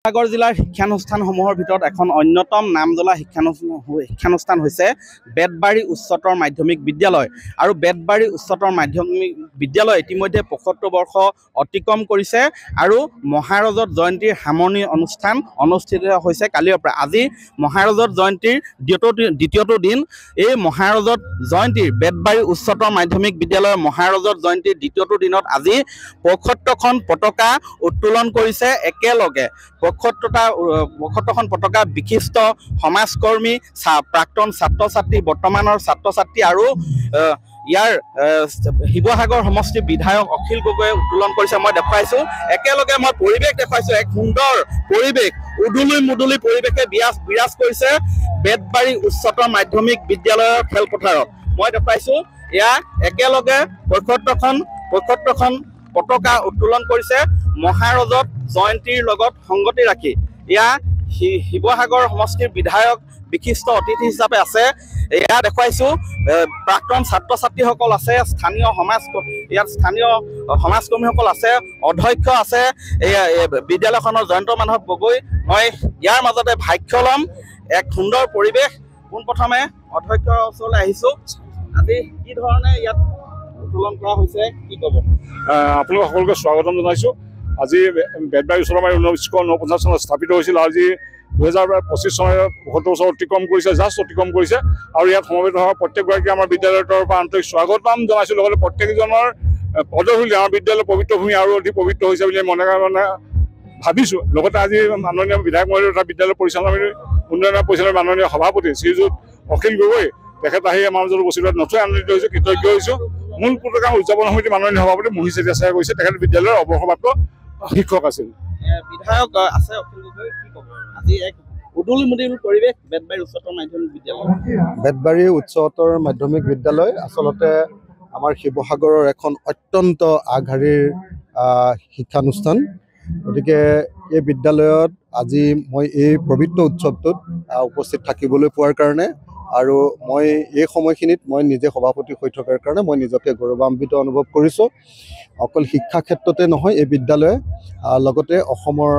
শিৱসাগৰ জিলাৰ শিক্ষানুষ্ঠানসমূহৰ ভিতৰত এখন অন্যতম নামজ্বলা শিক্ষানুষ্ঠান হৈছে বেতবাৰী উচ্চতৰ মাধ্যমিক বিদ্যালয়। আৰু বেতবাৰী উচ্চতৰ মাধ্যমিক বিদ্যালয় ইতিমধ্যে ৭৫ বৰ্ষ অতিক্ৰম কৰিছে আৰু মহাৰজত জয়ন্তীৰ সামৰণি অনুষ্ঠান অনুষ্ঠিত হৈছে কালিৰ পৰা। আজি মহাৰজত জয়ন্তীৰ দ্বিতীয়টো দিন। এই মহাৰজত জয়ন্তীৰ বেতবাৰী উচ্চতৰ মাধ্যমিক বিদ্যালয়ৰ মহাৰজত জয়ন্তীৰ দ্বিতীয়টো দিনত আজি ৭৫খন পতাকা উত্তোলন কৰিছে একেলগে। ৭৫খন পতাকা বিশিষ্ট সমাজকৰ্মী, প্ৰাক্তন ছাত্ৰ ছাত্ৰী, বৰ্তমানৰ ছাত্ৰ ছাত্ৰী আৰু ইয়াৰ শিৱসাগৰ সমষ্টিৰ বিধায়ক অখিল গগৈয়ে উত্তোলন কৰিছে। মই দেখুৱাইছোঁ, একেলগে মই পৰিৱেশ দেখুৱাইছোঁ। এক সুন্দৰ পৰিৱেশ, উদুলি মুদুলি পৰিৱেশে বিৰাজ কৰিছে বেতবাৰী উচ্চতৰ মাধ্যমিক বিদ্যালয়ৰ খেলপথাৰত। মই দেখুৱাইছোঁ এয়া একেলগে ৭৫খন পতাকা উত্তোলন কৰিছে মহাৰজত জয়ন্তীৰ লগত সংগতি ৰাখি। এয়া শিৱসাগৰ সমষ্টিৰ বিধায়ক বিশিষ্ট অতিথি হিচাপে আছে। এয়া দেখুৱাইছোঁ প্ৰাক্তন ছাত্ৰ ছাত্ৰীসকল আছে, স্থানীয় সমাজকৰ্মীসকল আছে, অধ্যক্ষ আছে বিদ্যালয়খনৰ জয়ন্ত মাধৱ গগৈ। মই ইয়াৰ মাজতে ভাষ্য ল'ম। এক সুন্দৰ পৰিৱেশ। পোনপ্ৰথমে অধ্যক্ষৰ ওচৰলৈ আহিছোঁ। আজি কি ধৰণে ইয়াত উত্তোলন কৰা হৈছে কি ক'ব? আপোনালোক সকলোকে স্বাগতম জনাইছোঁ। আজি বেতবাৰী উচ্চতৰ মাধ্যমিক 1949 চনত স্থাপিত হৈছিল। আজি 2025 চনৰ ৭৫ বছৰ অতিক্ৰম কৰিছে, জাষ্ট অতিক্ৰম কৰিছে। আৰু ইয়াত সমবেত হোৱা প্ৰত্যেকগৰাকী আমাৰ বিদ্যালয়ৰ পৰা আন্তৰিক স্বাগতম জনাইছোঁ। লগতে প্ৰত্যেকজনৰ পদধূলি আমাৰ বিদ্যালয়ৰ পবিত্ৰ ভূমি আৰু অধিক পবিত্ৰ হৈছে বুলি মনে ভাবিছোঁ। লগতে আজি মাননীয় বিধায়ক মহোদয় তথা বিদ্যালয় উন্নয়ন পৰিচালনাৰ মাননীয় সভাপতি শ্ৰীযুত অখিল গগৈ তেখেত আহি আমাৰ মাজত উপস্থিত হোৱাত নথৈ আনন্দিত হৈছোঁ, কৃতজ্ঞ হৈছোঁ। মূল পতাকা উদযাপন সমিতিৰ মাননীয় সভাপতি মহী চেতিয়া কৰিছে। তেখেত বিদ্যালয়ৰ অৱসৰপ্ৰাপ্ত শিক্ষক আছিল। বিধায়ক আছে অখিল গগৈ, কি ক'ব? আজি এক উদুলি মুদুলি পৰিৱেশ বেতবাৰী উচ্চতৰ মাধ্যমিক বিদ্যালয়। বেতবাৰী উচ্চতৰ মাধ্যমিক বিদ্যালয় আচলতে আমাৰ শিৱসাগৰৰ এখন অত্যন্ত আগশাৰীৰ শিক্ষানুষ্ঠান। গতিকে এই বিদ্যালয়ত আজি মই এই পবিত্ৰ উৎসৱটোত উপস্থিত থাকিবলৈ পোৱাৰ কাৰণে আৰু মই এই সময়খিনিত মই নিজে সভাপতি হৈ থকাৰ কাৰণে মই নিজকে গৌৰৱান্বিত অনুভৱ কৰিছোঁ। অকল শিক্ষা ক্ষেত্ৰতে নহয়, এই বিদ্যালয়ে লগতে অসমৰ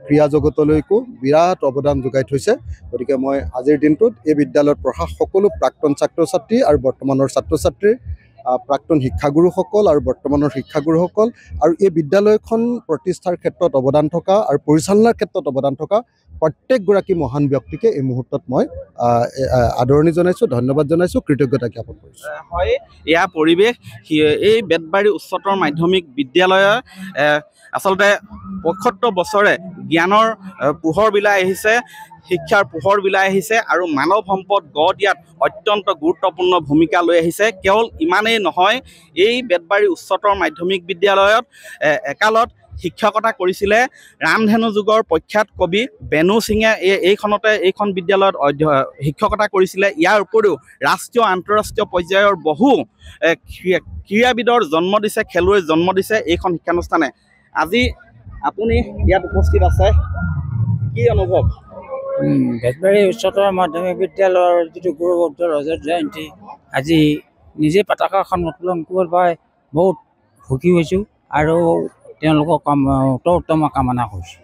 ক্ৰীড়া জগতলৈকো বিৰাট অৱদান যোগাই থৈছে। গতিকে মই আজিৰ দিনটোত এই বিদ্যালয়ত পঢ়া সকলো প্ৰাক্তন ছাত্ৰ ছাত্ৰী আৰু বৰ্তমানৰ ছাত্ৰ ছাত্ৰী, প্ৰাক্তন শিক্ষাগুৰুসকল আৰু বৰ্তমানৰ শিক্ষাগুৰুসকল আৰু এই বিদ্যালয়খন প্ৰতিষ্ঠাৰ ক্ষেত্ৰত অৱদান থকা আৰু পৰিচালনাৰ ক্ষেত্ৰত অৱদান থকা প্ৰত্যেকগৰাকী মহান ব্যক্তিকে এই মুহূৰ্তত মই আদৰণি জনাইছোঁ, ধন্যবাদ জনাইছোঁ, কৃতজ্ঞতা জ্ঞাপন কৰিছোঁ। হয়, এয়া পৰিৱেশ। এই বেতবাৰী উচ্চতৰ মাধ্যমিক বিদ্যালয়ৰ আচলতে ৭৫ বছৰে জ্ঞানৰ পোহৰ বিলাই আহিছে, শিক্ষাৰ পোহৰ বিলাই আহিছে আৰু মানৱ সম্পদ গঢ় দিয়াত অত্যন্ত গুৰুত্বপূৰ্ণ ভূমিকা লৈ আহিছে। কেৱল ইমানেই নহয়, এই বেতবাৰী উচ্চতৰ মাধ্যমিক বিদ্যালয়ত একালত শিক্ষকতা কৰিছিলে ৰামধেনু যুগৰ প্ৰখ্যাত কবি বেনু সিঙে। এইখন বিদ্যালয়ত শিক্ষকতা কৰিছিলে। ইয়াৰ উপৰিও ৰাষ্ট্ৰীয় আন্তঃৰাষ্ট্ৰীয় পৰ্যায়ৰ বহু ক্ৰীড়াবিদৰ জন্ম দিছে, খেলুৱৈৰ জন্ম দিছে এইখন শিক্ষানুষ্ঠানে। আজি আপুনি ইয়াত উপস্থিত আছে, কি অনুভৱ? বেতবাৰী উচ্চতৰ মাধ্যমিক বিদ্যালয়ৰ যিটো গৌৰৱোজ্জ্বল ৰজত জয়ন্তী, আজি নিজে পতাকাখন উত্তোলন কৰিব পাই বহুত সুখী হৈছোঁ আৰু তেওঁলোকক উত্তম কামনা কৰিছোঁ।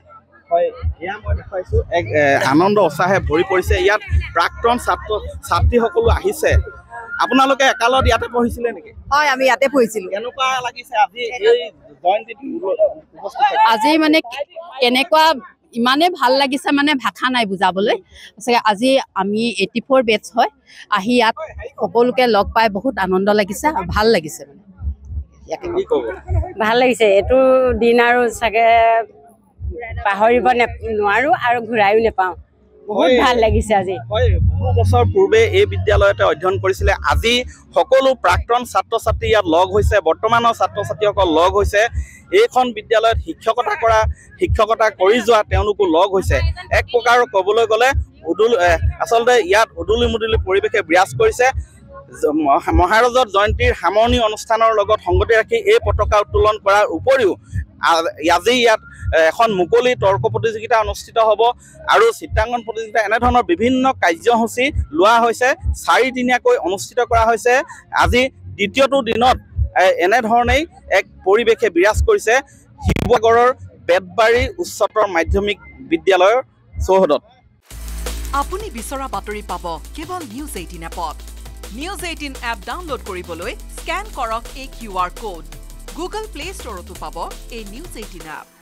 হয়, এয়া মই দেখুৱাইছোঁ এক আনন্দ উৎসাহে ভৰি পৰিছে। ইয়াত প্ৰাক্তন ছাত্ৰীসকলো আহিছে। আপোনালোকে একালত ইয়াতে পঢ়িছিলে নেকি? হয়, আমি ইয়াতে পঢ়িছিলোঁ। কেনেকুৱা লাগিছে আজি এই জয়ন্তীত উপস্থিত? আজি মানে কেনেকুৱা ইমানেই ভাল লাগিছে, মানে ভাষা নাই বুজাবলৈ। সঁচাকৈ আজি আমি 84 বেটছ হয়, আহি ইয়াত সকলোকে লগ পাই বহুত আনন্দ লাগিছে, ভাল লাগিছে। ভাল লাগিছে। এইটো দিন আৰু চাগে পাহৰিব নোৱাৰোঁ আৰু ঘূৰাইও নাপাওঁ। বহুত ভাল লাগিছে আজি। হয়, বহু বছৰ পূৰ্বে এই বিদ্যালয়তে অধ্যয়ন কৰিছিলে। আজি সকলো প্ৰাক্তন ছাত্ৰ ছাত্ৰী ইয়াত লগ হৈছে, বৰ্তমানৰ ছাত্ৰ ছাত্ৰীসকল লগ হৈছে। এইখন বিদ্যালয়ত শিক্ষকতা কৰি যোৱা তেওঁলোকো লগ হৈছে। এক প্ৰকাৰৰ ক'বলৈ গ'লে আচলতে ইয়াত উদুলি মুদুলি পৰিৱেশে বিৰাজ কৰিছে। মহাৰজত জয়ন্তীৰ সামৰণি অনুষ্ঠানৰ লগত সংগতি ৰাখি এই পতাকা উত্তোলন কৰাৰ উপৰিও আজি ইয়াত এখন মুকলি তৰ্ক প্ৰতিযোগিতা অনুষ্ঠিত হ'ব আৰু চিত্ৰাংকন প্ৰতিযোগিতা, এনেধৰণৰ বিভিন্ন কাৰ্যসূচী লোৱা হৈছে। 4 দিনীয়াকৈ অনুষ্ঠিত কৰা হৈছে। আজি দ্বিতীয়টো দিনত এনেধৰণেই এক পৰিৱেশে বিৰাজ কৰিছে। শিৱসাগৰৰ বেতবাৰী উচ্চতৰ মাধ্যমিক বিদ্যালয়ৰ চৌহদত। আপুনি বিচৰা বাতৰি পাব কেৱল নিউজ 18 এপত। নিউজ 18 এপ ডাউনলোড কৰিবলৈ স্কেন কৰক এই QR কোড। গুগল প্লে ষ্টৰতো পাব এই নিউজ 18 এপ।